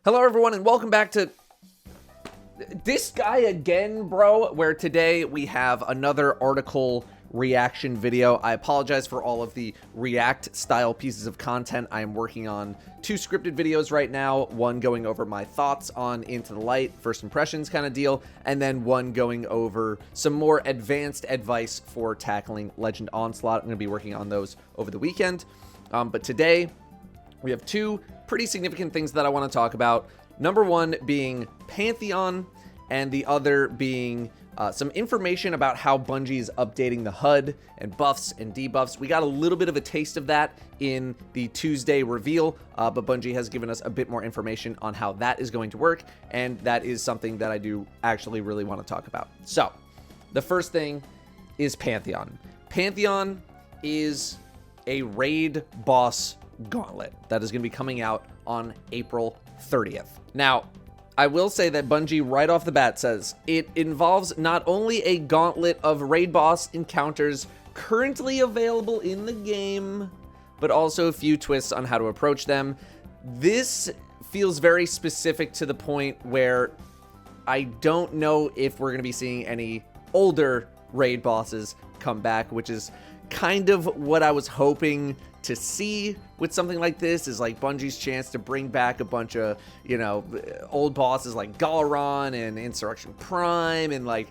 Hello everyone and welcome back to this guy again, bro, where today we have another article reaction video. I apologize for all of the React style pieces of content. I am working on 2 scripted videos right now, one going over my thoughts on Into the Light, first impressions kind of deal, and then one going over some more advanced advice for tackling Legend Onslaught. I'm going to be working on those over the weekend, but today we have 2 pretty significant things that I want to talk about. Number one being Pantheon, and the other being some information about how Bungie is updating the HUD and buffs and debuffs. We got a little bit of a taste of that in the Tuesday reveal, but Bungie has given us a bit more information on how that is going to work, and that is something that I do actually really want to talk about. So, the first thing is Pantheon. Pantheon is a raid boss gauntlet that is going to be coming out on April 30th. Now, I will say that Bungie right off the bat says it involves not only a gauntlet of raid boss encounters currently available in the game, but also a few twists on how to approach them. This feels very specific to the point where I don't know if we're going to be seeing any older raid bosses come back, which is kind of what I was hoping to see with something like this, is like Bungie's chance to bring back a bunch of, you know, old bosses like Galaron and Insurrection Prime and like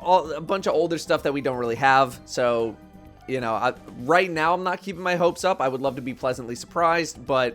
a bunch of older stuff that we don't really have. So, you know, right now I'm not keeping my hopes up. I would love to be pleasantly surprised, but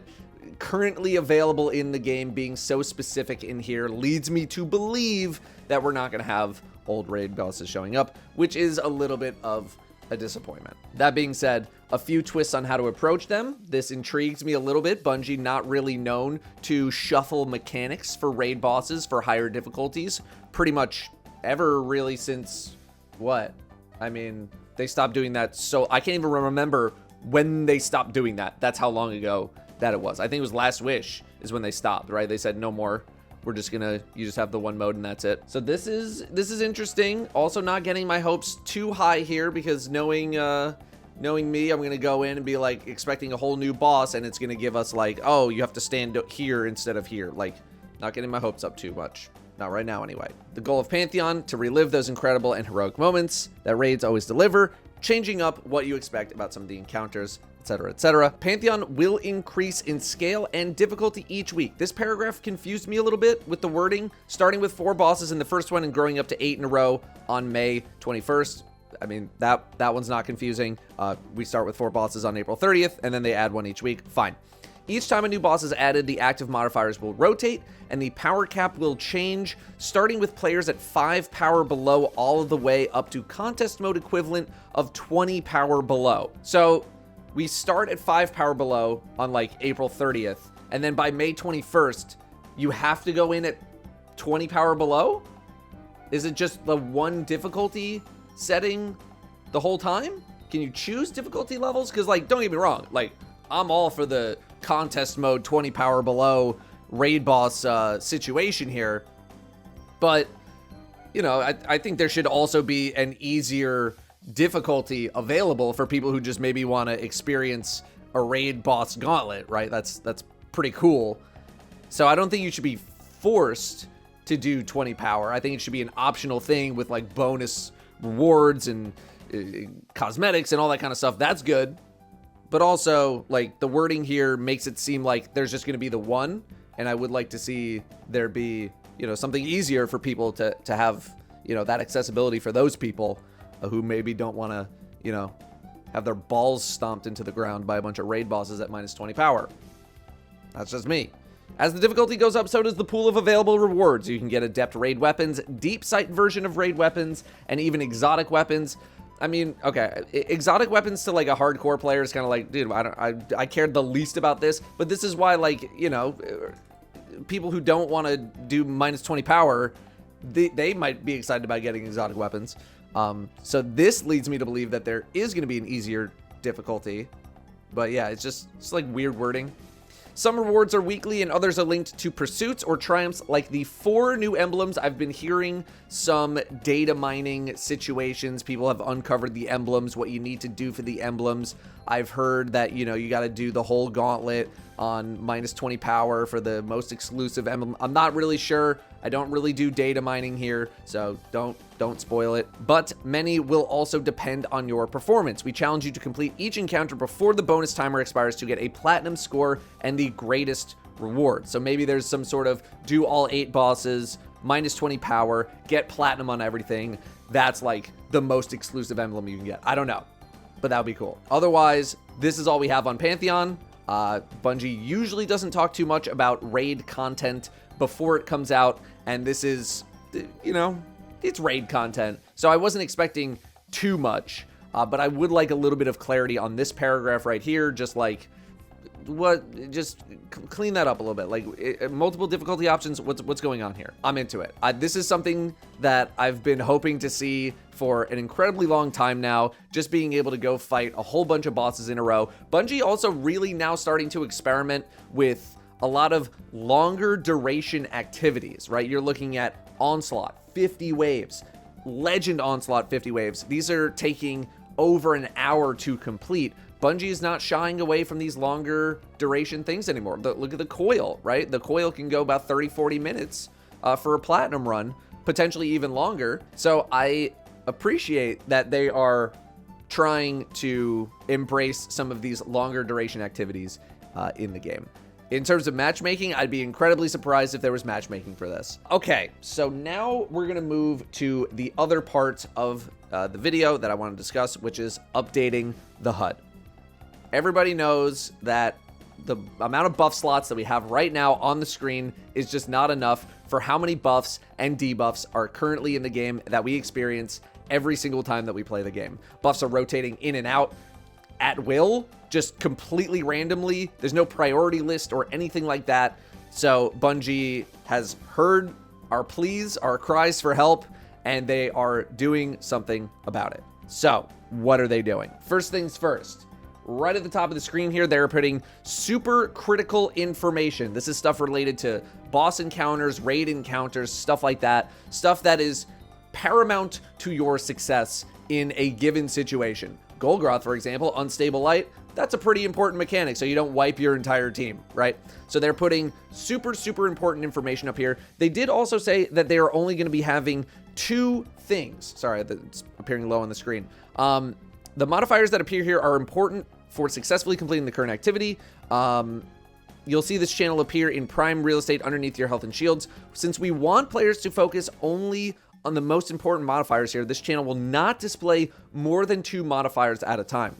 currently available in the game being so specific in here leads me to believe that we're not going to have old raid bosses showing up, which is a little bit of a disappointment. That being said, a few twists on how to approach them. This intrigues me a little bit. Bungie not really known to shuffle mechanics for raid bosses for higher difficulties pretty much ever, really, since what? I mean, they stopped doing that, so I can't even remember when they stopped doing that. That's how long ago that it was. I think it was Last Wish is when they stopped, right? They said no more. We're just gonna, you just have the one mode and that's it. So this is interesting. Also not getting my hopes too high here, because knowing me, I'm gonna go in and be like expecting a whole new boss, and it's gonna give us like, oh, you have to stand here instead of here. Like, not getting my hopes up too much. Not right now anyway. The goal of Pantheon, to relive those incredible and heroic moments that raids always deliver, changing up what you expect about some of the encounters, etc., etc. Pantheon will increase in scale and difficulty each week. This paragraph confused me a little bit with the wording, starting with 4 bosses in the first one and growing up to 8 in a row on May 21st. I mean, that one's not confusing. We start with 4 bosses on April 30th, and then they add 1 each week. Fine. Each time a new boss is added, the active modifiers will rotate, and the power cap will change, starting with players at 5 power below all the way up to contest mode equivalent of 20 power below. So we start at 5 power below on like April 30th, and then by May 21st, you have to go in at 20 power below? Is it just the one difficulty setting the whole time? Can you choose difficulty levels? Because, like, don't get me wrong, like, I'm all for the contest mode 20 power below raid boss situation here, but, you know, I think there should also be an easier difficulty available for people who just maybe want to experience a raid boss gauntlet, right? That's pretty cool. So I don't think you should be forced to do 20 power. I think it should be an optional thing with like bonus rewards and cosmetics and all that kind of stuff. That's good. But also, like, the wording here makes it seem like there's just going to be the one, and I would like to see there be, you know, something easier for people to have, you know, that accessibility for those people who maybe don't want to, you know, have their balls stomped into the ground by a bunch of raid bosses at minus 20 power. That's just me. As the difficulty goes up, so does the pool of available rewards. You can get adept raid weapons, deep sight version of raid weapons, and even exotic weapons. I mean, okay, exotic weapons to like a hardcore player is kind of like, dude, I cared the least about this, but this is why, like, you know, people who don't want to do minus 20 power, they might be excited about getting exotic weapons. So this leads me to believe that there is going to be an easier difficulty, but yeah, it's like weird wording. Some rewards are weekly and others are linked to pursuits or triumphs, like the 4 new emblems. I've been hearing some data mining situations. People have uncovered the emblems, what you need to do for the emblems. I've heard that, you know, you got to do the whole gauntlet. on -20 power for the most exclusive emblem. I'm not really sure. I don't really do data mining here, so don't spoil it. But many will also depend on your performance. We challenge you to complete each encounter before the bonus timer expires to get a platinum score and the greatest reward. So maybe there's some sort of do all 8 bosses, -20 power, get platinum on everything. That's like the most exclusive emblem you can get. I don't know, but that would be cool. Otherwise, this is all we have on Pantheon. Bungie usually doesn't talk too much about raid content before it comes out, and this is, you know, it's raid content. So I wasn't expecting too much, but I would like a little bit of clarity on this paragraph right here, just like, just clean that up a little bit. Like multiple difficulty options. What's going on here? I'm into it. This is something that I've been hoping to see for an incredibly long time now, just being able to go fight a whole bunch of bosses in a row. Bungie also really now starting to experiment with a lot of longer duration activities, right? You're looking at Onslaught, 50 waves, Legend Onslaught, 50 waves. These are taking over an hour to complete. Bungie is not shying away from these longer duration things anymore. Look at the coil, right? The coil can go about 30, 40 minutes for a platinum run, potentially even longer. So I appreciate that they are trying to embrace some of these longer duration activities in the game. In terms of matchmaking, I'd be incredibly surprised if there was matchmaking for this. Okay, so now we're gonna move to the other part of the video that I want to discuss, which is updating the HUD. Everybody knows that the amount of buff slots that we have right now on the screen is just not enough for how many buffs and debuffs are currently in the game that we experience every single time that we play the game. Buffs are rotating in and out at will, just completely randomly. There's no priority list or anything like that. So Bungie has heard our pleas, our cries for help, and they are doing something about it. So what are they doing? First things first. Right at the top of the screen here, they're putting super critical information. This is stuff related to boss encounters, raid encounters, stuff like that. Stuff that is paramount to your success in a given situation. Golgroth, for example, unstable light, that's a pretty important mechanic, so you don't wipe your entire team, right? So they're putting super, super important information up here. They did also say that they are only going to be having 2 things. Sorry, it's appearing low on the screen. The modifiers that appear here are important for successfully completing the current activity. You'll see this channel appear in prime real estate underneath your health and shields. Since we want players to focus only on the most important modifiers here, this channel will not display more than 2 modifiers at a time,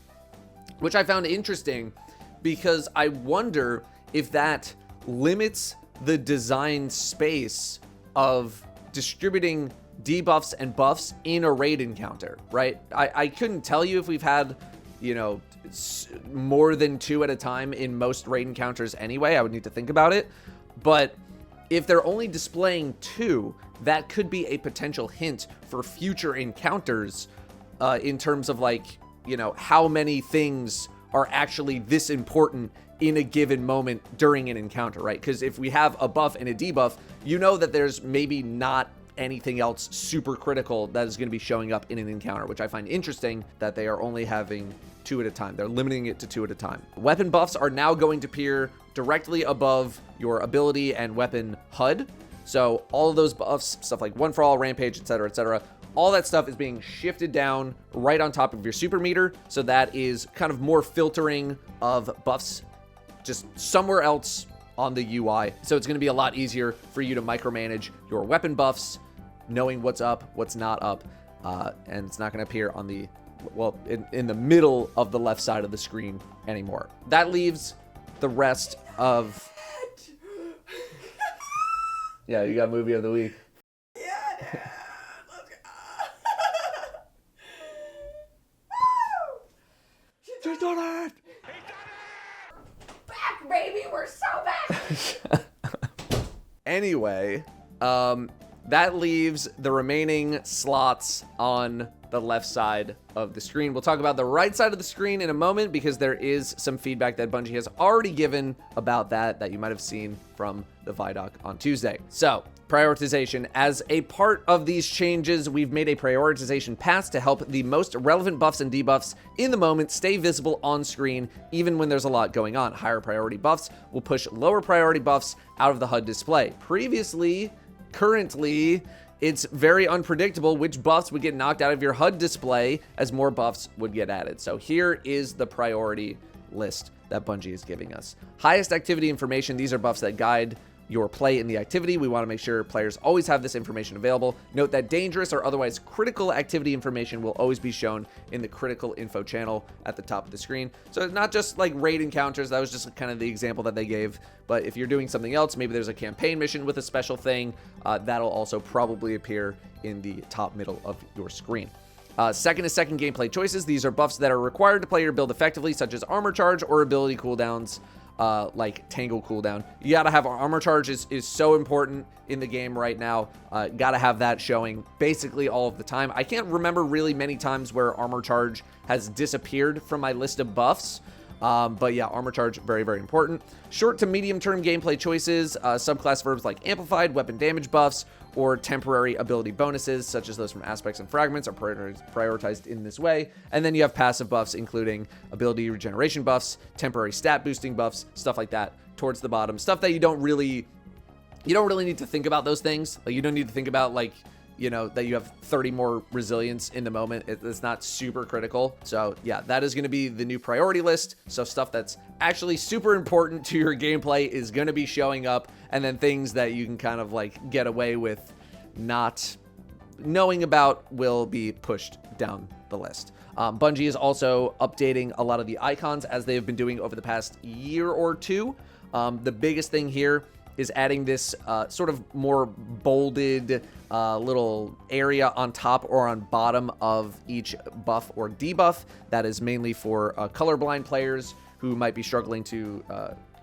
which I found interesting because I wonder if that limits the design space of distributing debuffs and buffs in a raid encounter, right? I couldn't tell you if we've had, you know, more than 2 at a time in most raid encounters anyway. I would need to think about it. But if they're only displaying 2, that could be a potential hint for future encounters in terms of, like, you know, how many things are actually this important in a given moment during an encounter, right? Because if we have a buff and a debuff, you know that there's maybe not anything else super critical that is going to be showing up in an encounter, which I find interesting that they are only having 2 at a time. They're limiting it to 2 at a time. Weapon buffs are now going to appear directly above your ability and weapon HUD. So all of those buffs, stuff like One for All, Rampage, etc., all that stuff is being shifted down right on top of your super meter. So that is kind of more filtering of buffs just somewhere else on the UI. So it's going to be a lot easier for you to micromanage your weapon buffs, knowing what's up, what's not up, and it's not going to appear on the, well, in the middle of the left side of the screen anymore. That leaves the rest of... Yeah, you got movie of the week. Yeah, dude. Let's go. She's done it! Back, baby. We're so back. Anyway, that leaves the remaining slots on the left side of the screen. We'll talk about the right side of the screen in a moment because there is some feedback that Bungie has already given about that you might have seen from the Vidoc on Tuesday. So, prioritization. As a part of these changes, we've made a prioritization pass to help the most relevant buffs and debuffs in the moment stay visible on screen, even when there's a lot going on. Higher priority buffs will push lower priority buffs out of the HUD display. Currently, it's very unpredictable which buffs would get knocked out of your HUD display as more buffs would get added. So here is the priority list that Bungie is giving us. Highest activity information. These are buffs that guide your play in the activity. We want to make sure players always have this information available. Note that dangerous or otherwise critical activity information will always be shown in the critical info channel at the top of the screen. So it's not just like raid encounters. That was just kind of the example that they gave. But if you're doing something else, maybe there's a campaign mission with a special thing, that'll also probably appear in the top middle of your screen. Second is second gameplay choices. These are buffs that are required to play your build effectively, such as armor charge or ability cooldowns. Like Tangle cooldown. You gotta have armor charge is so important in the game right now. Gotta have that showing basically all of the time. I can't remember really many times where armor charge has disappeared from my list of buffs. But yeah, armor charge, very, very important. Short to medium term gameplay choices, subclass verbs like amplified, weapon damage buffs, or temporary ability bonuses, such as those from aspects and fragments, are prioritized in this way. And then you have passive buffs, including ability regeneration buffs, temporary stat boosting buffs, stuff like that towards the bottom. Stuff that you don't really need to think about those things. Like, you don't need to think about, like, you know, that you have 30 more resilience in the moment. It's not super critical. So yeah, that is going to be the new priority list. So stuff that's actually super important to your gameplay is going to be showing up, and then things that you can kind of like get away with not knowing about will be pushed down the list. Bungie is also updating a lot of the icons as they have been doing over the past year or two. The biggest thing here is adding this sort of more bolded little area on top or on bottom of each buff or debuff. That is mainly for colorblind players who might be struggling to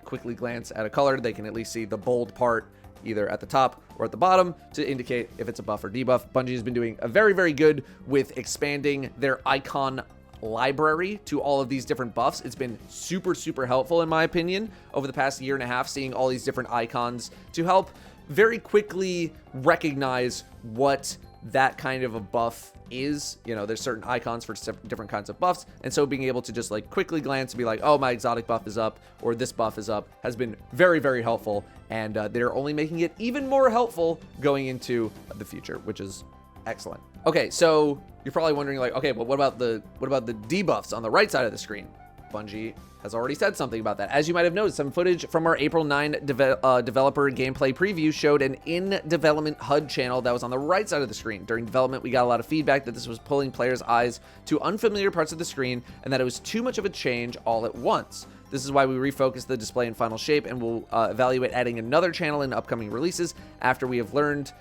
quickly glance at a color. They can at least see the bold part either at the top or at the bottom to indicate if it's a buff or debuff. Bungie has been doing a very, very good with expanding their icon library to all of these different buffs. It's been super, super helpful in my opinion over the past year and a half, seeing all these different icons to help very quickly recognize what that kind of a buff is. You know, there's certain icons for different kinds of buffs, and so being able to just like quickly glance and be like, oh, my exotic buff is up or this buff is up has been very, very helpful, and they're only making it even more helpful going into the future, which is excellent. Okay, so you're probably wondering like, okay, but what about the debuffs on the right side of the screen? Bungie has already said something about that. As you might have noticed, some footage from our April 9 developer gameplay preview showed an in-development HUD channel that was on the right side of the screen. During development, we got a lot of feedback that this was pulling players' eyes to unfamiliar parts of the screen and that it was too much of a change all at once. This is why we refocused the display in final shape, and we'll evaluate adding another channel in upcoming releases after we have learned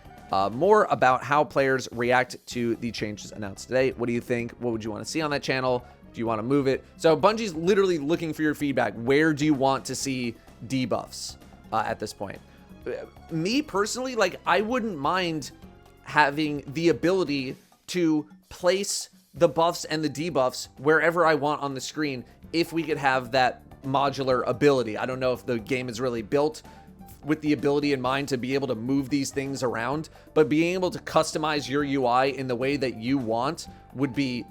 more about how players react to the changes announced today. What do you think? What would you want to see on that channel? Do you want to move it? So Bungie's literally looking for your feedback. Where do you want to see debuffs at this point? Me personally, like, I wouldn't mind having the ability to place the buffs and the debuffs wherever I want on the screen if we could have that modular ability. I don't know if the game is really built with the ability in mind to be able to move these things around, but being able to customize your UI in the way that you want would be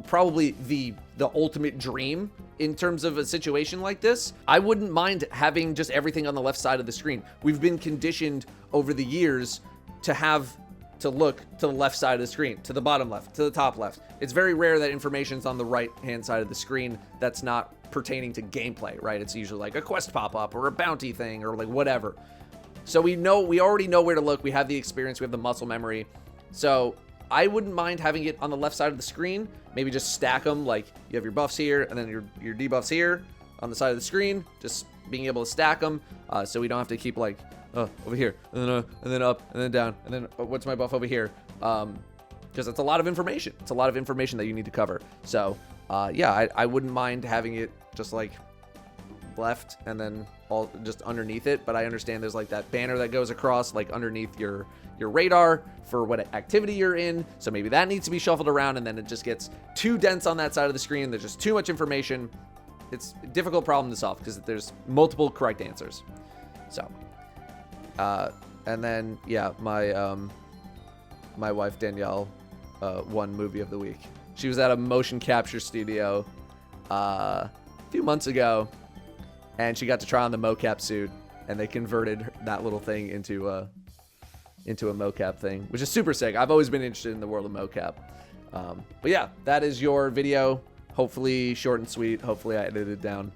probably the ultimate dream in terms of a situation like this. I wouldn't mind having just everything on the left side of the screen. We've been conditioned over the years to look to the left side of the screen, to the bottom left, to the top left. It's very rare that information's on the right hand side of the screen that's not pertaining to gameplay, right? It's usually like a quest pop-up or a bounty thing or like whatever. So we already know where to look. We have the experience, we have the muscle memory. So I wouldn't mind having it on the left side of the screen. Maybe just stack them, like you have your buffs here and then your debuffs here on the side of the screen, just being able to stack them so we don't have to keep like, over here, and then up, and then down, and then what's my buff over here? Because it's a lot of information. It's a lot of information that you need to cover. So yeah, I wouldn't mind having it just like left and then all just underneath it. But I understand there's like that banner that goes across like underneath your radar for what activity you're in. So maybe that needs to be shuffled around, and then it just gets too dense on that side of the screen. There's just too much information. It's a difficult problem to solve because there's multiple correct answers. So, and then, yeah, my wife, Danielle, won movie of the week. She was at a motion capture studio a few months ago, and she got to try on the mocap suit, and they converted that little thing into a mocap thing, which is super sick. I've always been interested in the world of mocap. But yeah, that is your video. Hopefully short and sweet. Hopefully I edited it down.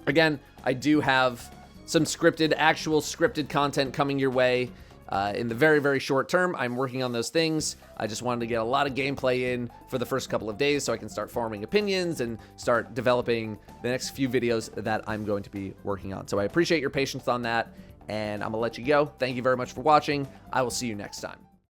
Again, I do have some actual scripted content coming your way in the very, very short term. I'm working on those things. I just wanted to get a lot of gameplay in for the first couple of days so I can start forming opinions and start developing the next few videos that I'm going to be working on. So I appreciate your patience on that, and I'm gonna let you go. Thank you very much for watching. I will see you next time.